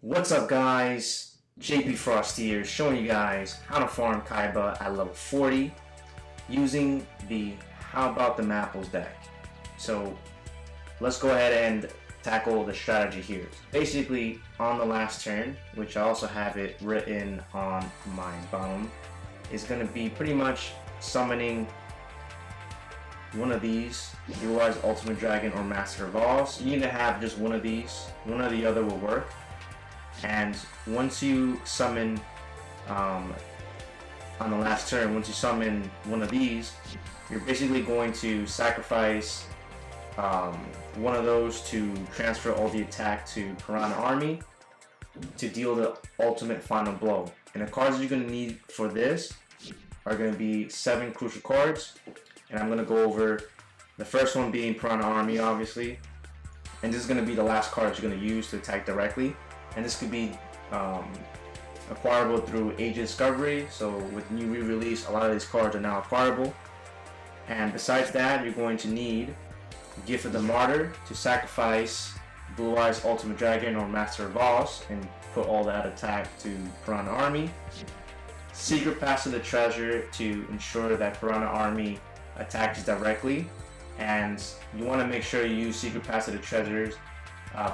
What's up guys, JP Frost here, showing you guys how to farm Kaiba at level 40 using the How About Them Apples deck. So let's go ahead and tackle the strategy here. Basically on the last turn, which I also have it written on my bottom, is going to be pretty much summoning one of these, utilize Ultimate Dragon or Master of All. You need to have just one of these, one or the other will work. And once you summon, on the last turn, once you summon one of these, you're basically going to sacrifice one of those to transfer all the attack to Piranha Army to deal the ultimate final blow. And the cards you're going to need for this are going to be 7 crucial cards. And I'm going to go over the first one being Piranha Army, obviously. And this is going to be the last card that you're going to use to attack directly. And this could be acquirable through Age of Discovery. So with new re-release, a lot of these cards are now acquirable. And besides that, you're going to need Gift of the Martyr to sacrifice Blue Eyes Ultimate Dragon or Master of Boss and put all that attack to Piranha Army. Secret Pass of the Treasure to ensure that Piranha Army attacks directly. And you want to make sure you use Secret Pass of the Treasures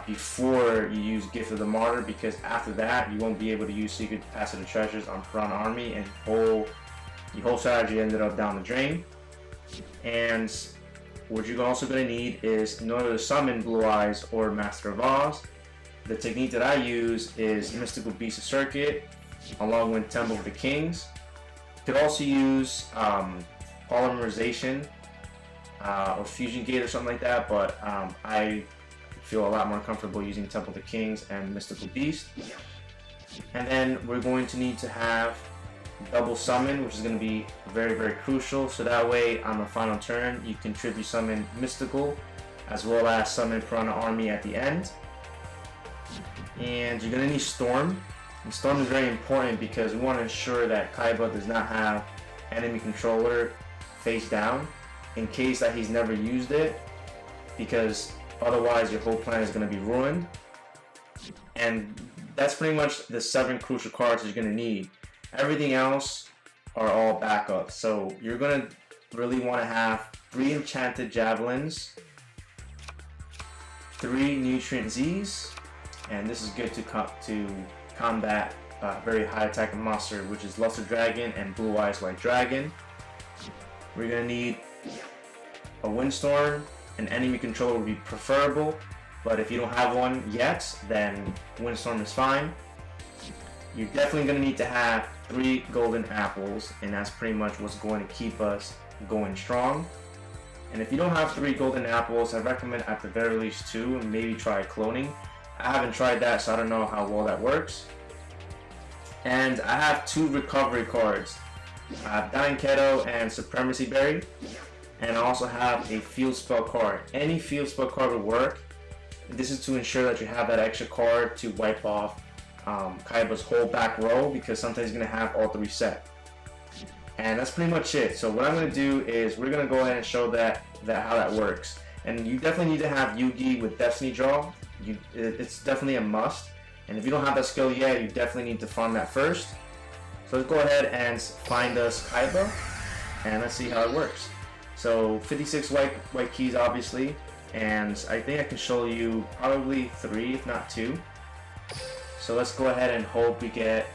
before you use Gift of the Martyr, because after that you won't be able to use Secret Pass of the Treasures on Piranha Army, and your whole strategy ended up down the drain. And what you're also going to need is, in order to summon Blue Eyes or Master of Oz, the technique that I use is Mystical Beast of Serket along with Temple of the Kings. You could also use Polymerization or Fusion Gate or something like that, but I feel a lot more comfortable using Temple of the Kings and Mystical Beast. And then we're going to need to have double summon, which is going to be very, very crucial. So that way on the final turn you can tribute summon Mystical as well as summon Piranha Army at the end. And you're going to need Storm. And Storm is very important because we want to ensure that Kaiba does not have enemy controller face down in case that he's never used it, because otherwise your whole plan is going to be ruined. And that's pretty much the 7 crucial cards you're going to need. Everything else are all backups. So you're going to really want to have 3 Enchanted Javelins, 3 Nutrient Z's, and this is good to combat very high attacking monster, which is Luster Dragon and Blue Eyes White Dragon. We're going to need a Windstorm. An enemy controller would be preferable, but if you don't have one yet, then Windstorm is fine. You're definitely going to need to have 3 golden apples, and that's pretty much what's going to keep us going strong. And if you don't have 3 golden apples, I recommend at the very least 2, and maybe try cloning. I haven't tried that, so I don't know how well that works. And I have 2 recovery cards. I have Dying Keto and Supremacy Berry. And I also have a field spell card. Any field spell card will work. This is to ensure that you have that extra card to wipe off Kaiba's whole back row, because sometimes he's going to have all 3 set. And that's pretty much it. So what I'm going to do is we're going to go ahead and show how that works. And you definitely need to have Yugi with Destiny Draw. It's definitely a must. And if you don't have that skill yet, you definitely need to farm that first. So let's go ahead and find us Kaiba, and let's see how it works. So 56 white keys obviously, and I think I can show you probably 3 if not 2. So let's go ahead and hope we get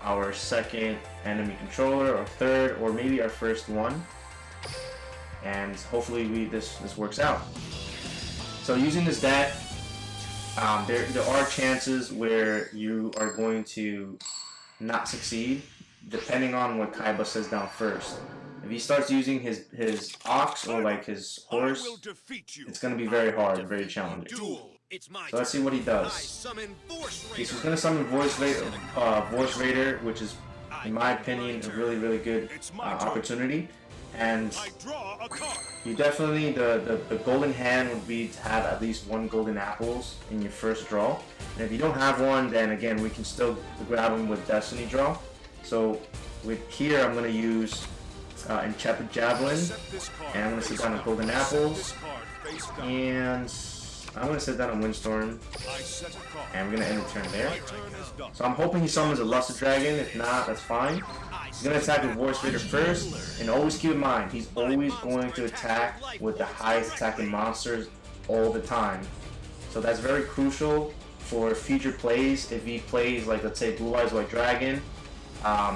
our second enemy controller, or third, or maybe our first one, and hopefully this works out. So using this deck, there are chances where you are going to not succeed depending on what Kaiba says down first. If he starts using his ox or like his horse, it's going to be very hard, very challenging. So let's see what he does. Okay, so he's going to summon Voice Raider, which is, in my opinion, a really, really good opportunity. And you definitely, the golden hand would be to have at least 1 golden apples in your first draw. And if you don't have one, then again, we can still grab them with Destiny Draw. So with here, I'm going to use Enchanted Javelin, and I'm going to sit down with golden apples, and I'm gonna set down a Windstorm, and we're gonna end the turn there. So I'm hoping he summons a Luster Dragon. If not, that's fine. He's gonna attack with Voice Raider first, and always keep in mind, he's always going to attack with the highest attacking monsters all the time. So that's very crucial for future plays. If he plays, like, let's say Blue Eyes White Dragon,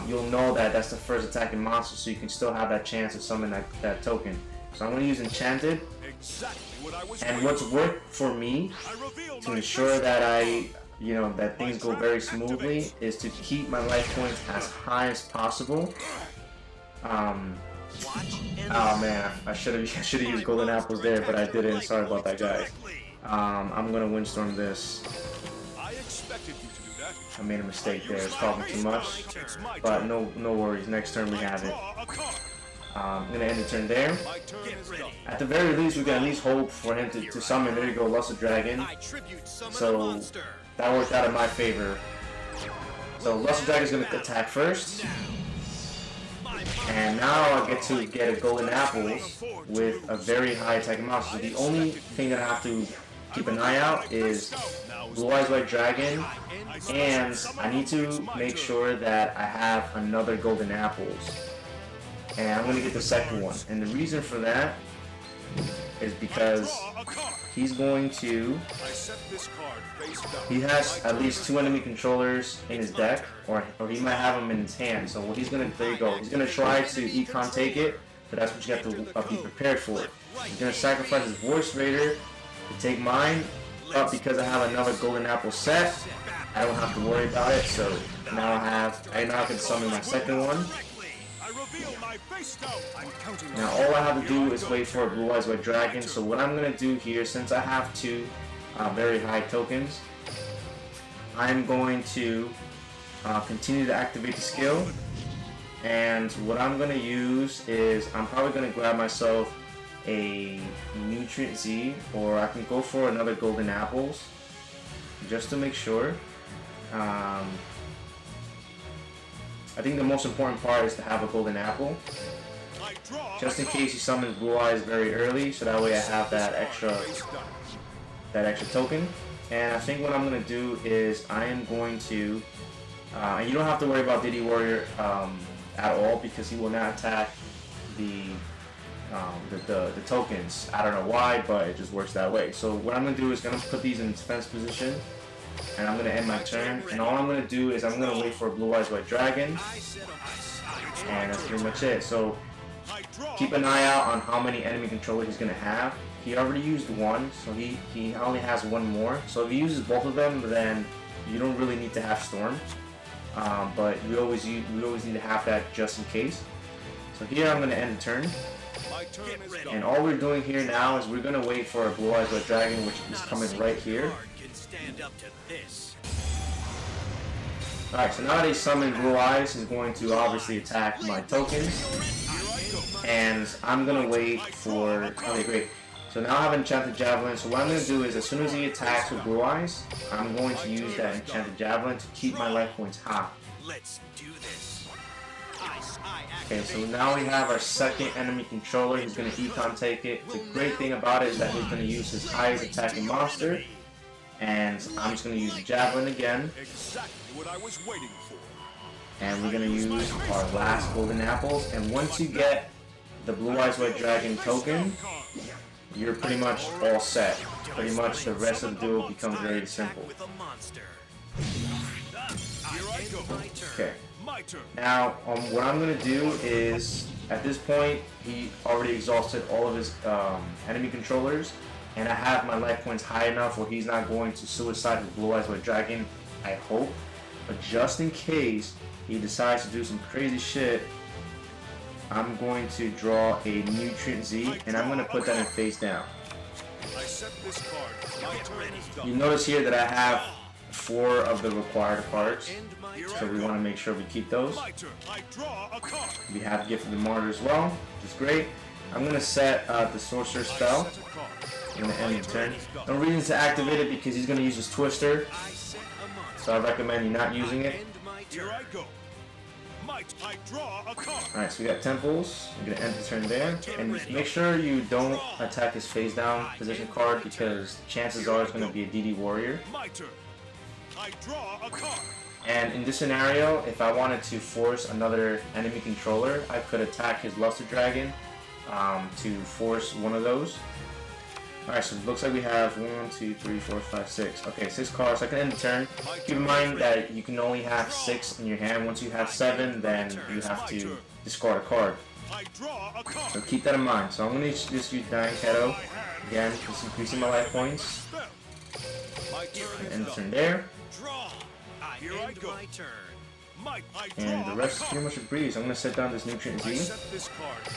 you'll know that that's the first attacking monster, so you can still have that chance of summoning that token. So I'm going to use Enchanted, and what's worked for me to ensure that that things go very smoothly is to keep my life points as high as possible. Oh man, I should have used Golden Apples there, but I didn't. Sorry about that, guys. I'm going to Windstorm this. I made a mistake there. I was talking too much, but no worries. Next turn we have it. I'm gonna end the turn there. At the very least, we can at least hope for him to summon. There you go, Luster Dragon. So that worked out in my favor. So Luster Dragon is gonna attack first, and now I get to get a Golden Apples with a very high attacking monster. So the only thing that I have to keep an eye out is Blue Eyes White Dragon, and I need to make sure that I have another Golden Apples. And I'm going to get the second one. And the reason for that is because he's going to... He has at least 2 enemy controllers in his deck, or he might have them in his hand. So what he's going to... There you go. He's going to try to Econ take it, but that's what you have to be prepared for. He's going to sacrifice his Voice Raider to take mine, but because I have another Golden Apple set, I don't have to worry about it. So now I now can summon my second one. Now all I have to do is wait for a Blue Eyes White Dragon. So what I'm going to do here, since I have 2 very high tokens, I'm going to continue to activate the skill. And what I'm going to use is, I'm probably going to grab myself a Nutrient Z, or I can go for another Golden Apples, just to make sure. I think the most important part is to have a Golden Apple, just in case he summons Blue Eyes very early, so that way I have that extra token. And I think what I'm going to do is I am going to, and you don't have to worry about Diddy Warrior at all, because he will not attack the tokens. I don't know why, but it just works that way. So what I'm going to do is going to put these in defense position, and I'm going to end my turn, and all I'm going to do is I'm going to wait for a Blue Eyes White Dragon, and that's pretty much it. So keep an eye out on how many enemy controllers he's going to have. He already used 1, so he only has 1 more. So if he uses both of them, then you don't really need to have Storm, but we always need to have that just in case. So here I'm going to end the turn, and all we're doing here now is we're going to wait for a Blue Eyes White Dragon, which is coming right here. Alright, so now that he's summoned Blue Eyes, he's going to obviously attack my tokens. And I'm going to wait for... Okay, great. So now I have Enchanted Javelin. So what I'm going to do is, as soon as he attacks with Blue Eyes, I'm going to use that Enchanted Javelin to keep my life points high. Okay, so now we have our second enemy controller. He's going to Econ take it. The great thing about it is that he's going to use his highest attacking monster. And I'm just going to use the Javelin again. And we're going to use our last Golden Apples. And once you get the Blue Eyes White Dragon token, you're pretty much all set. Pretty much the rest of the duel becomes very simple. Okay. Now, what I'm going to do is, at this point, he already exhausted all of his enemy controllers. And I have my life points high enough where he's not going to suicide with Blue Eyes White Dragon, I hope. But just in case he decides to do some crazy shit, I'm going to draw a Nutrient Z, and I'm going to put that in face down. You notice here that I have 4 of the required cards, so we want to make sure we keep those. We have Gift of the Martyr as well, which is great. I'm going to set the Sorcerer spell. I'm going to end the turn. No reason to activate it because he's going to use his Twister, so I recommend you not using it. Alright, so we got temples. I'm gonna end the turn there. And make sure you don't attack his face down position card because chances are it's gonna be a DD warrior. And in this scenario, if I wanted to force another enemy controller, I could attack his Luster Dragon to force one of those. Alright, so it looks like we have 1, 2, 3, 4, 5, 6. Okay, 6 cards. I can end the turn. Keep in mind that you can only have 6 in your hand. Once you have 7, then you have to discard a card. So keep that in mind. So I'm going to just use Dying Keto. Again, just increasing my life points. And end the turn there. And the rest is pretty much a breeze. I'm going to set down this Nutrient Z.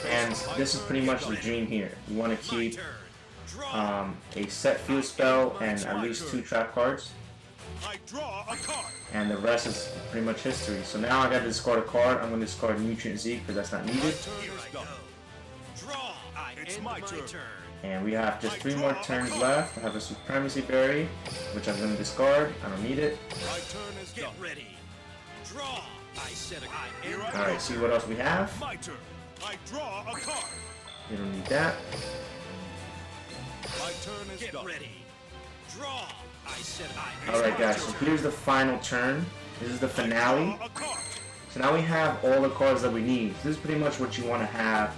And this is pretty much the dream here. You want to keep a set field spell and at least 2 trap cards. And the rest is pretty much history. So now I got to discard a card. I'm going to discard Nutrient Z because that's not needed. And we have just 3 more turns left. I have a Supremacy Berry, which I'm going to discard. I don't need it. Alright, see what else we have. You don't need that. Alright guys, so here's the final turn. This is the finale. So now we have all the cards that we need. This is pretty much what you want to have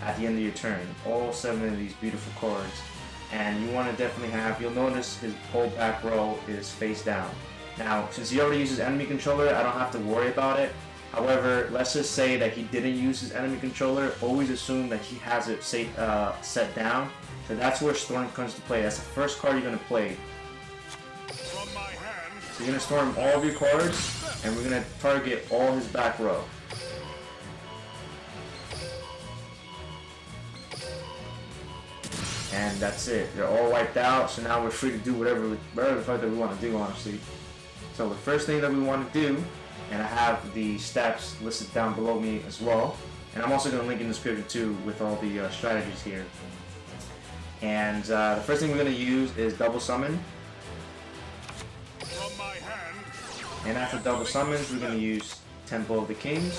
at the end of your turn. All 7 of these beautiful cards. And you want to definitely have, you'll notice his whole back row is face down. Now, since he already uses enemy controller, I don't have to worry about it. However, let's just say that he didn't use his enemy controller. Always assume that he has it set down. So that's where Storm comes to play. That's the first card you're going to play. So you're going to storm all of your cards, and we're going to target all his back row. And that's it. They're all wiped out, so now we're free to do whatever the fuck that we want to do, honestly. So the first thing that we want to do, and I have the steps listed down below me as well, and I'm also going to link in the description too with all the strategies here. And the first thing we're going to use is double summon. And after double summons, we're going to use Temple of the Kings.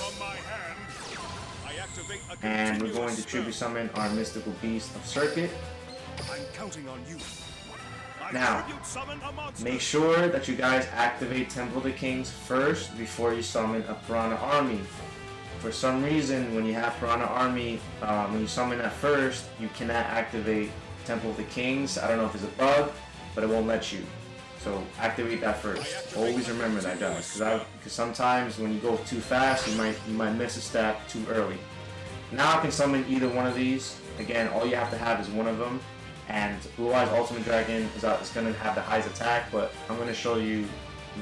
And we're going to tribute summon our mystical beast of Serket. Now, make sure that you guys activate Temple of the Kings first before you summon a Piranha Army. For some reason, when you have Piranha Army, when you summon that first, you cannot activate Temple of the Kings. I don't know if it's a bug, but it won't let you. So activate that first. Always remember that, guys, because sometimes when you go too fast, you might miss a step too early. Now I can summon either one of these. Again, all you have to have is one of them. And Blue Eyes Ultimate Dragon is going to have the highest attack, but I'm going to show you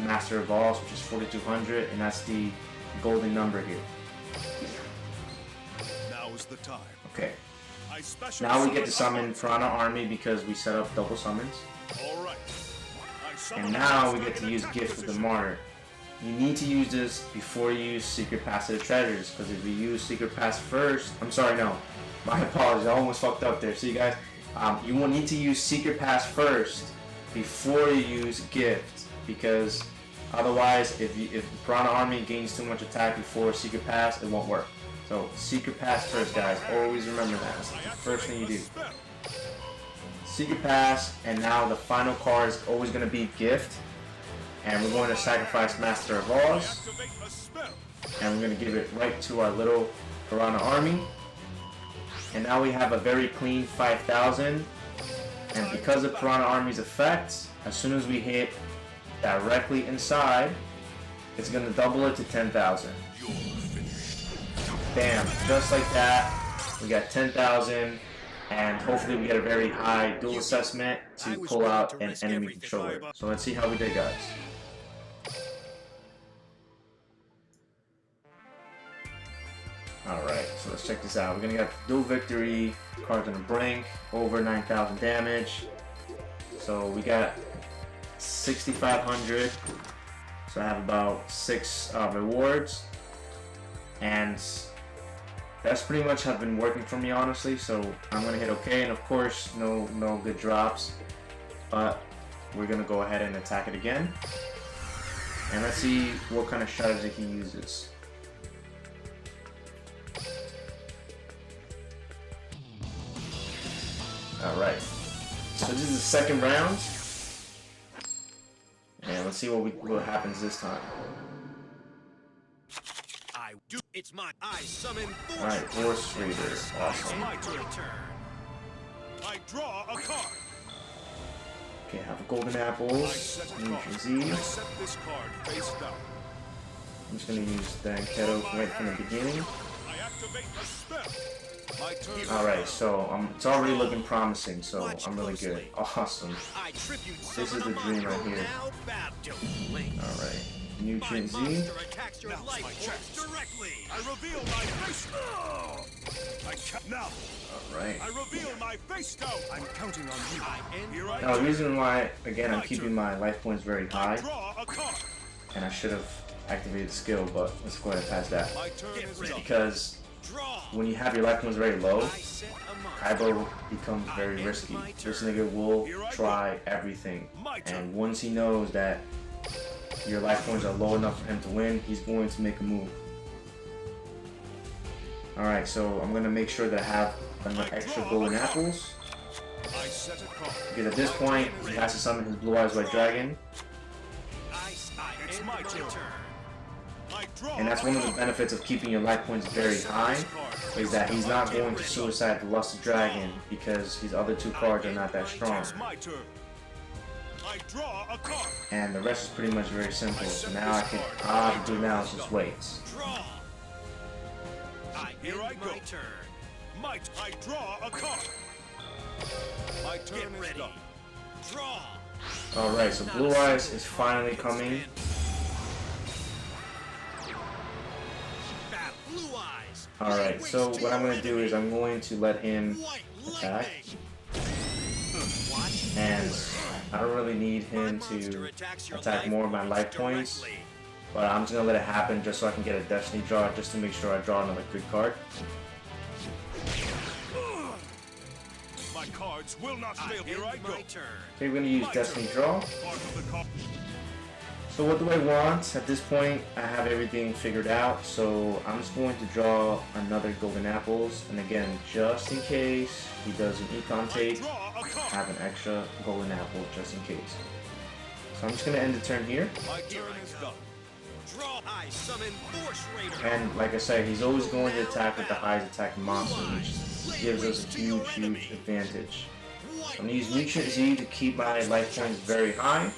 Master of Alls, which is 4200, and that's the golden number here. Now is the time. Okay. Now we get to summon Piranha Army because we set up double summons. And now we get to use Gift of the Martyr. You need to use this before you use Secret Pass to the Treasures, because if you use Secret Pass first, I'm sorry, no, my apologies, I almost fucked up there. See, guys, you will need to use Secret Pass first before you use Gift, because otherwise, if the Piranha Army gains too much attack before Secret Pass, it won't work. So Secret Pass first, guys. Always remember that. That's the first thing you do. Secret Pass, and now the final card is always going to be Gift. And we're going to sacrifice Master of Alls. And we're going to give it right to our little Piranha Army. And now we have a very clean 5,000. And because of Piranha Army's effect, as soon as we hit directly inside, it's going to double it to 10,000. Bam, just like that, we got 10,000, and hopefully we get a very high duel assessment to pull out an enemy controller. So let's see how we did, guys. Alright, so let's check this out. We're gonna get dual victory, cards on the brink, over 9,000 damage. So we got 6,500, so I have about 6 rewards, and that's pretty much have been working for me, honestly. So I'm gonna hit OK, and of course no good drops, but we're gonna go ahead and attack it again, and let's see what kind of strategy he uses. So this is the second round. And let's see what happens this time. It's my summon Force. Alright, Force Raider. Awesome. My turn. I draw a card. Okay, have a golden apples. Neutral Z. I set this card face down. I'm just gonna use the Encanted right from the beginning. I activate a spell. My turn. Alright, so it's already looking promising, so I'm really good. Awesome. This is the dream right here. Alright. Nutrient Z. I reveal my face. Now. Alright. I reveal my face now. I'm counting on you. Now the reason why, again, I'm keeping my life points very high, Draw a card. and I should have activated the skill, but let's go ahead and pass that. My turn is done. Because when you have your life points very low, Kaiba becomes very risky. This nigga will try everything, and once he knows that your life points are low enough for him to win, he's going to make a move. Alright, so I'm going to make sure that I have enough extra golden apples. Because at this point, he has to summon his Blue Eyes White Dragon. It's my turn. And that's one of the benefits of keeping your life points very high, is that he's not going to suicide the Lusted Dragon because his other two cards are not that strong. And the rest is pretty much very simple. So now all I have to do now is just wait. Here I go. I draw a card. My turn is done. Draw. Alright, so Blue Eyes is finally coming. Alright, so what I'm going to do is I'm going to let him attack. And I don't really need him to attack more of my life points. But I'm just going to let it happen just so I can get a Destiny Draw, just to make sure I draw another good card. My cards will not fail. Here I go. Okay, we're going to use Destiny Draw. So what do I want? At this point, I have everything figured out. So I'm just going to draw another golden apples. And again, just in case he does an econ take, I have an extra golden apple just in case. So I'm just going to end the turn here. My turn is done. I summon Force Raider. And like I said, he's always going to attack with the highest attacking monster, which gives us a huge, huge advantage. I'm going to use Nutrient Z to keep my life points very high.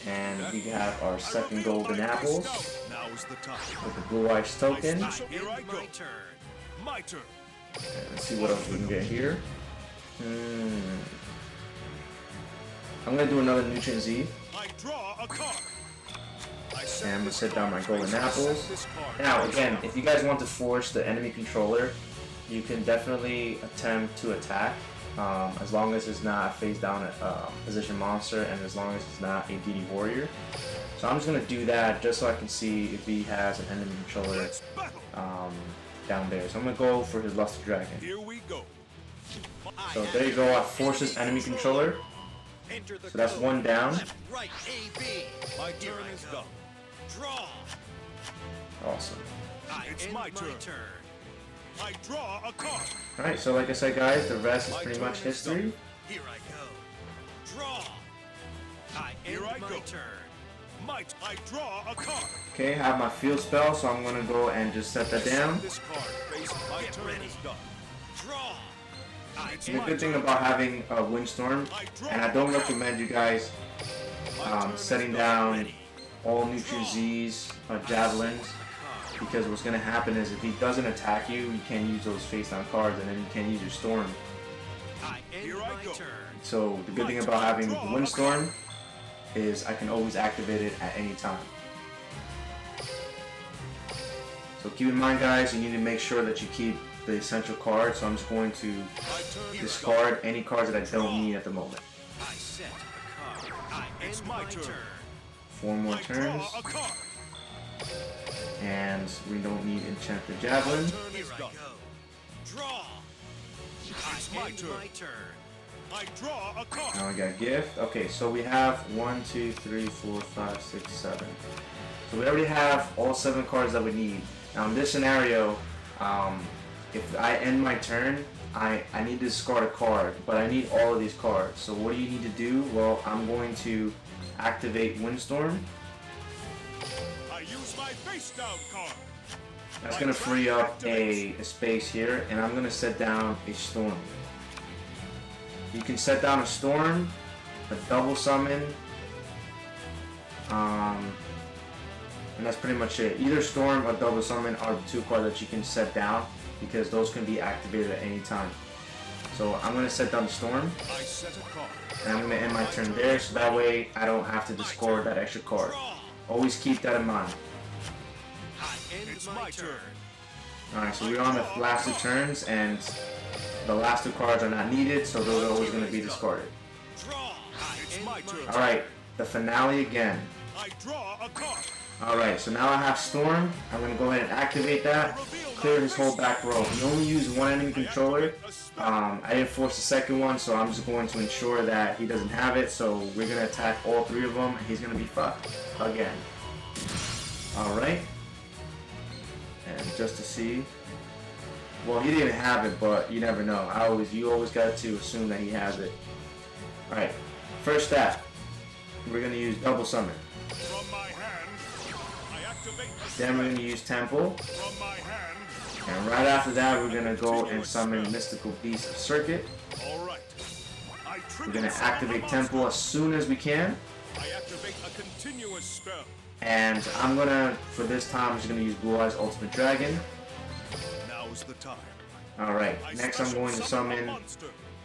And we have our second golden apples with the Blue Eyes token. My turn. Let's see what else we can get here. I'm going to do another Nutrient Z. I draw a card. And I'm going to set down my golden apples. Now, again, if you guys want to force the enemy controller, you can definitely attempt to attack, as long as it's not a face down position monster, and as long as it's not a DD warrior. So I'm just going to do that just so I can see if he has an enemy controller down there. So I'm going to go for his Lusted Dragon. Here we go. So there you go, I force his enemy controller. So that's one down. My turn is done. Draw. Awesome. It's my turn. I draw a card. Alright, so like I said guys, the rest is pretty much history. Here I go. Draw. Here I go. I draw a card. Okay, I have my field spell, so I'm gonna go and just set that down. This card face my turn is done. Draw. And the good thing about having a Windstorm, and I don't recommend you guys setting down all Nutrient Z's, Javelins, because what's going to happen is if he doesn't attack you, you can't use those face down cards, and then you can't use your Storm. So the good thing about having the Windstorm is I can always activate it at any time. So keep in mind guys, you need to make sure that you keep the essential cards, so I'm just going to discard any cards that I don't need at the moment. It's my turn. 4 more turns. And we don't need Enchanted Javelin. Here I go. Draw. It's my turn. I draw a card. Now I got gift. Okay, so we have 1, 2, 3, 4, 5, 6, 7. So we already have all 7 cards that we need. Now in this scenario, if I end my turn I need to discard a card, but I need all of these cards. So what do you need to do? Well, I'm going to activate Windstorm. I use my face down card. That's going to free up a space here, and I'm going to set down a Storm. You can set down a Storm, a double summon, and that's pretty much it. Either Storm or double summon are the 2 cards that you can set down, because those can be activated at any time. So I'm going to set down the Storm, I set a card. and I'm going to end my turn there, so that way I don't have to discard that extra card. Always keep that in mind. It's my turn. Alright, so we're on the last 2 turns, and the last 2 cards are not needed, so those are always going to be discarded. It's my turn. Alright, the finale again. I draw a card. Alright, so now I have Storm. I'm going to go ahead and activate that. Clear his whole back row. He only used 1 enemy controller. I didn't force the second one, so I'm just going to ensure that he doesn't have it. So we're going to attack all 3 of them, and he's going to be fucked again. Alright. And just to see. Well, he didn't have it, but you never know. You always got to assume that he has it. Alright, first stat. We're going to use double summon. From my hand, I activate a Then we're going to use Temple. From my hand, And right after that, we're going to go and summon Mystical Beast of Serket. all right. We're going to activate Temple as soon as we can. I activate a continuous spell. And I'm going to, for this time, I'm just going to use Blue Eyes Ultimate Dragon. Now's the time. Alright, next I'm going to summon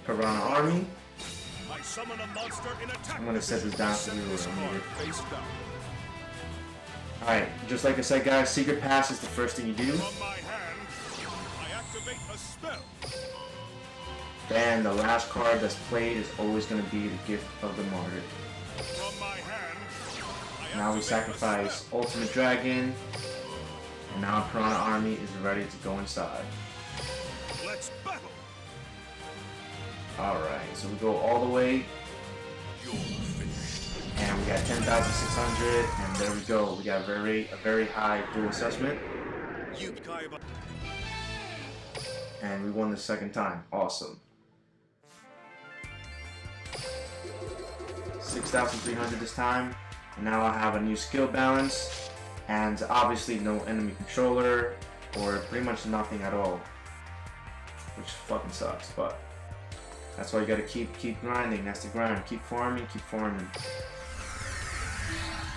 Piranha Army. I summon a monster in attack. I'm going to set this down for Set you this real card quick. face down. Alright, just like I said, guys, Secret Pass is the first thing you do. From my hand, I activate a spell. Then the last card that's played is always going to be the Gift of the Martyr. From my hand, I Now we activate a sacrifice spell. Ultimate Dragon. And now Piranha Army is ready to go inside. Let's battle. Alright, so we go all the way. You're finished. And we got 10,600, and there we go. We got a very high dual assessment, Seto Kaiba. and we won the second time. Awesome. 6,300 this time, and now I have a new skill balance, and obviously no enemy controller, or pretty much nothing at all, which fucking sucks. But that's why you gotta keep grinding. That's the grind. Keep farming, keep farming.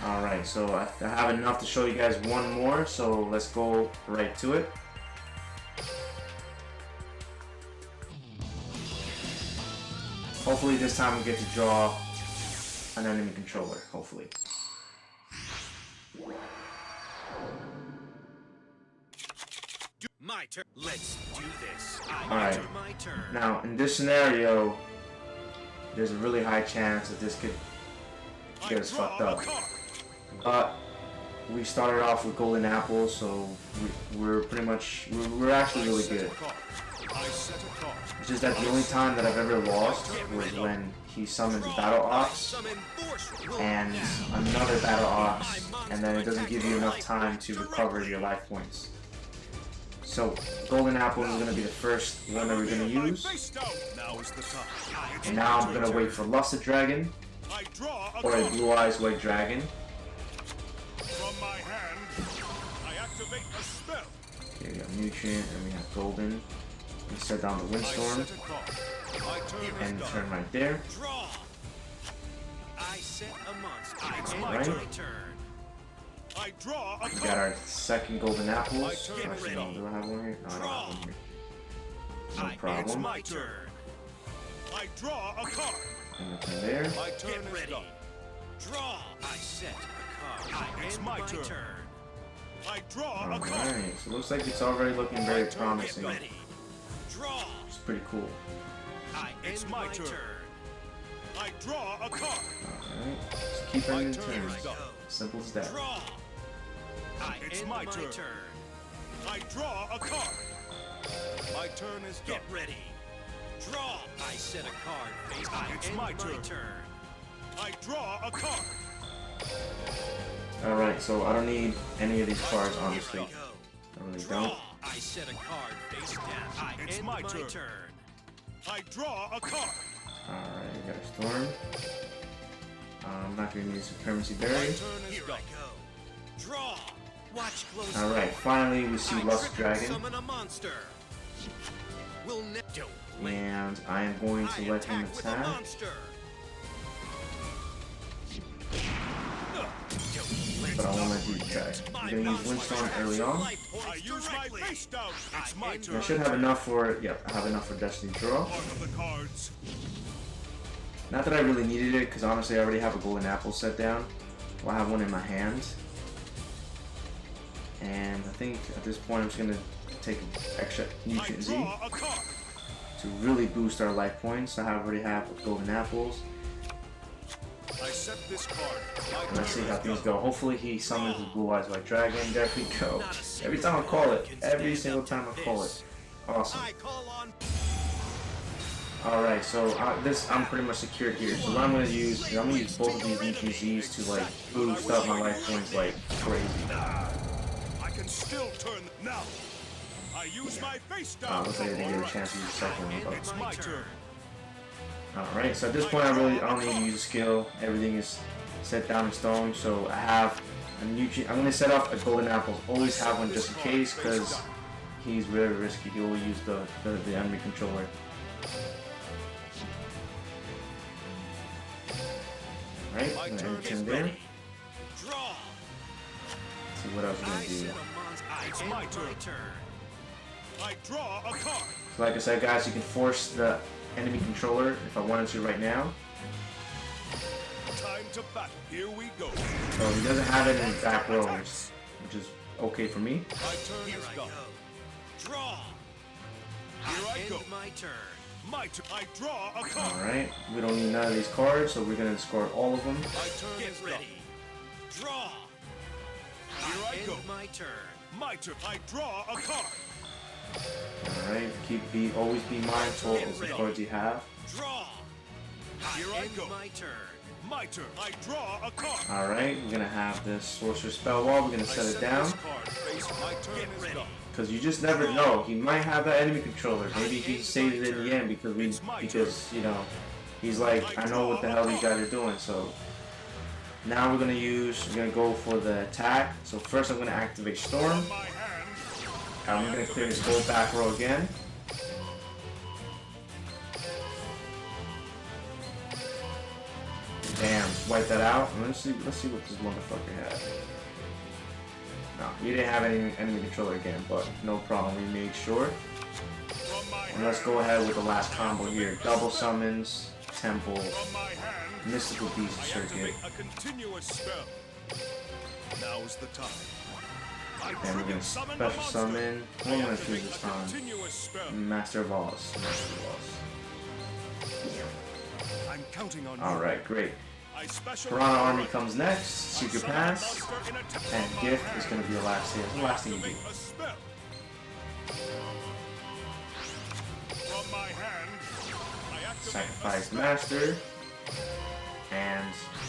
Alright, so I have enough to show you guys one more, so let's go right to it. Hopefully this time we get to draw an enemy controller, hopefully. My turn. Let's do this. Alright, My turn. now in this scenario, there's a really high chance that this could get us fucked up. But we started off with golden apples, so we're actually really good. I set a card. It's just that the only time that I've ever lost was when he summoned the Battle Ox Summon force will and now. another Battle Ox, and then it doesn't give you enough time to recover your life points. So golden apple is going to be the first one that we're going to use, Face down. Now is the time. and now I'm going to wait for Lusted Dragon I draw a or a card. Blue Eyes White Dragon. From my hand, I activate a spell. Okay, we got Nutrient and we have Golden. We set down the I Windstorm set a card. My turn and is turn done. right there. Draw. I set a monster. It's Alright. my turn. I draw a We got card. our second Golden Apples. Get Actually, ready. do I have one here? No, I don't have one here. No It's problem. my turn. I draw a card. And we turn there. My turn is done. Draw. I set a card. It's my turn. I draw a card. Alright, so it looks like it's already looking very promising. Get ready. Draw. It's pretty cool. It's my turn. I draw a card. Alright, just keep My ending turn turns. is done. Simple as that. Draw. It's my turn. I draw a card. My turn is done. Get ready. Draw. I set a card face. It's my turn. I draw a card. Alright, so I don't need any of these cards, honestly. Here we I really Draw. don't. I set a card face down. It's my turn. I draw a card. Alright, we got a Storm. I'm not going to need Supremacy My Berry. turn is Here done. I go. Draw. Watch closely. Alright, finally we see I Lust triple Dragon. Summon a monster. Will don't blink. And I am going I to let him attack with a attack. monster. But I won't let you attack. I'm going to use Windstorm early on. I use my face down. It's my I turn. should have enough for, yep, I have enough for Destiny Draw. Part of the cards. Not that I really needed it, because honestly I already have a Golden Apple set down. Well, I have one in my hand. And I think at this point I'm just going to take an extra I Nutrient Z draw a card. to really boost our life points. I already have Golden Apples. I set this card. My And let's see turn how is things done. go. Hopefully he summons the Blue Eyes White Dragon. There we go. Every time I call it. Every single time I call it. Awesome. I call on. Alright, so I'm pretty much secured here. So what I'm going to use is I'm going to use both of these ETZs to like boost up my life points like crazy. I can still turn now. I use my face down. Looks like I didn't get a chance to use the second one. It's my turn. Alright, so at this point I don't need to use a skill. Everything is set down in stone. So I have a nutrient. I'm going to set up a Golden Apples. Always have one just in case because he's very risky. He will use the enemy controller. Right, My I'm turn gonna is end there. ready. Draw. See what else we're I gonna do. set a monster. It's End my turn. I draw a card. So like I said, guys, you can force the enemy controller if I wanted to right now. Time to battle. Here we go. So he doesn't have it in back rows, which is okay for me. My turn Here is I done. go. Draw. Here I go. End my turn. My turn. I draw a card. Alright, we don't need none of these cards, so we're gonna discard all of them. My turn Get is ready. done. Draw. Here I End go. my turn. My turn. I draw a card. Alright, always be mindful of the cards you have. Draw. Here I End go. my turn. My turn. I draw a card. Alright, we're gonna have this Sorcerer Spell Wall, we're gonna I set it set down. this card face. My turn is ready. done. Because you just never know. He might have that enemy controller. Maybe he saves it in the end because you know, he's like, I know what the hell these guys are doing. So now we're gonna go for the attack. So first I'm gonna activate Storm. My hand. I'm gonna clear this whole back row again. Damn, just wipe that out. And let's see what this motherfucker had. No, we didn't have any enemy controller again, but no problem. We made sure. From my And let's go ahead with the last combo here. Double summons, Temple, From my hand. Mystical Beast, I Serket. activate a continuous spell. Now's the time. I And we're trigger gonna summon a special monster. summon. What am I gonna choose Activate this a time? continuous spell. Master of Oz. Master of I'm counting on Oz. you. Alright, great. I special Piranha Army comes next. Secret summon a Pass. monster in a temple. And From my Gift hand. is gonna be the last thing. The last thing you do. Activate a spell. From my hand, I activate Sacrifice a spell. Master. And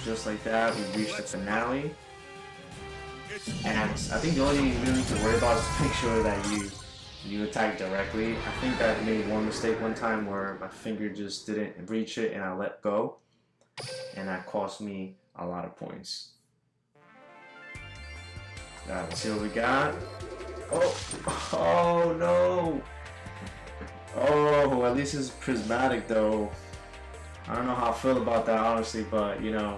just like that, we reach the finale. It's And I think the only thing you really need to worry about is to make sure that you attack directly. I think I made one mistake one time where my finger just didn't reach it and I let go. And that cost me a lot of points. Alright, let's see what we got. Oh no! Oh, at least it's prismatic though. I don't know how I feel about that honestly, but you know,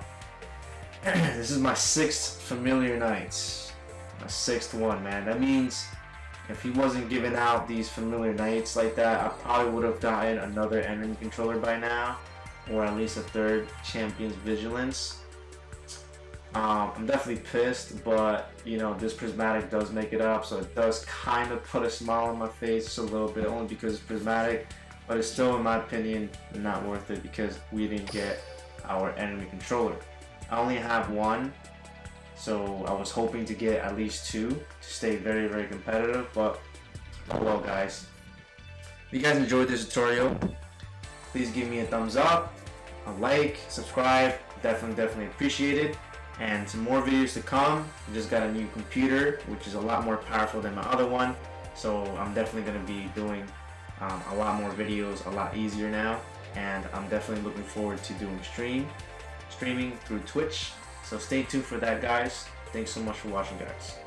this is my 6th Familiar Knights. My 6th one, man. That means if he wasn't giving out these Familiar Knights like that, I probably would have gotten another enemy controller by now. Or at least a 3rd Champion's Vigilance. I'm definitely pissed, but you know, this prismatic does make it up, so it does kind of put a smile on my face just a little bit, only because it's prismatic, but it's still, in my opinion, not worth it because we didn't get our enemy controller. I only have one, so I was hoping to get at least 2 to stay very, very competitive, but oh well, guys. If you guys enjoyed this tutorial, please give me a thumbs up, a like, subscribe, definitely appreciate it. And some more videos to come. I just got a new computer, which is a lot more powerful than my other one, so I'm definitely going to be doing a lot more videos, a lot easier now, and I'm definitely looking forward to doing streaming through Twitch. So stay tuned for that, guys. Thanks so much for watching, guys.